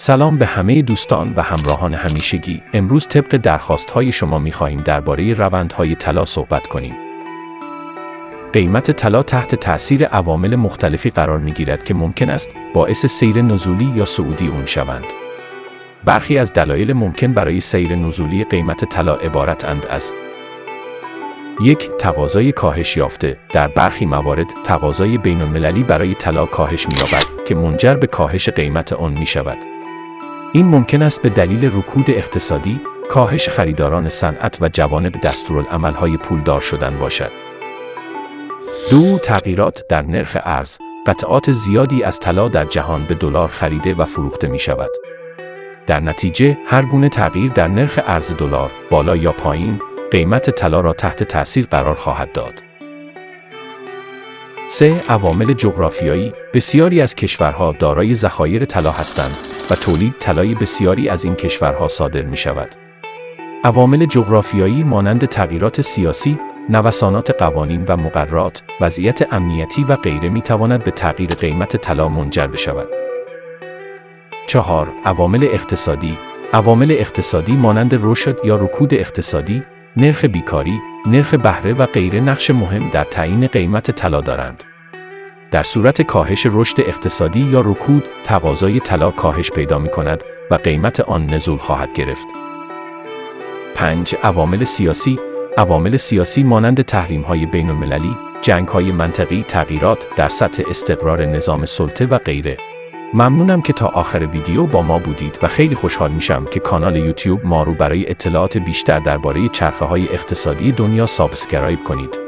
سلام به همه دوستان و همراهان همیشگی. امروز طبق درخواست‌های شما می‌خواهیم درباره روندهای طلا صحبت کنیم. قیمت طلا تحت تأثیر عوامل مختلفی قرار می‌گیرد که ممکن است باعث سیر نزولی یا صعودی اون شوند. برخی از دلایل ممکن برای سیر نزولی قیمت طلا عبارتند از: 1. تقاضای کاهش یافته. در برخی موارد تقاضای بین‌المللی برای طلا کاهش می‌یابد که منجر به کاهش قیمت آن می‌شود. این ممکن است به دلیل رکود اقتصادی، کاهش خریداران صنعت و جوانب دستورالعمل‌های پولدار شدن باشد. 2. تغییرات در نرخ ارز. قطعات زیادی از طلا در جهان به دلار خریده و فروخته می‌شود. در نتیجه، هر گونه تغییر در نرخ ارز دلار، بالا یا پایین، قیمت طلا را تحت تأثیر قرار خواهد داد. 3. عوامل جغرافیایی. بسیاری از کشورها دارای ذخایر طلا هستند و تولید طلای بسیاری از این کشورها صادر می شود. عوامل جغرافیایی مانند تغییرات سیاسی، نوسانات قوانین و مقررات، وضعیت امنیتی و غیره می تواند به تغییر قیمت طلا منجر بشود. 4. عوامل اقتصادی. عوامل اقتصادی مانند رشد یا رکود اقتصادی، نرخ بیکاری، نرخ بهره و غیره نقش مهم در تعیین قیمت طلا دارند. در صورت کاهش رشد اقتصادی یا رکود، تقاضای طلا کاهش پیدا می‌کند و قیمت آن نزول خواهد گرفت. 5. عوامل سیاسی. عوامل سیاسی مانند تحریم‌های بین‌المللی، جنگ‌های منطقه‌ای، تغییرات در سطح استقرار نظام سلطه و غیره. ممنونم که تا آخر ویدیو با ما بودید و خیلی خوشحال میشم که کانال یوتیوب ما رو برای اطلاعات بیشتر درباره چرخه‌های اقتصادی دنیا سابسکرایب کنید.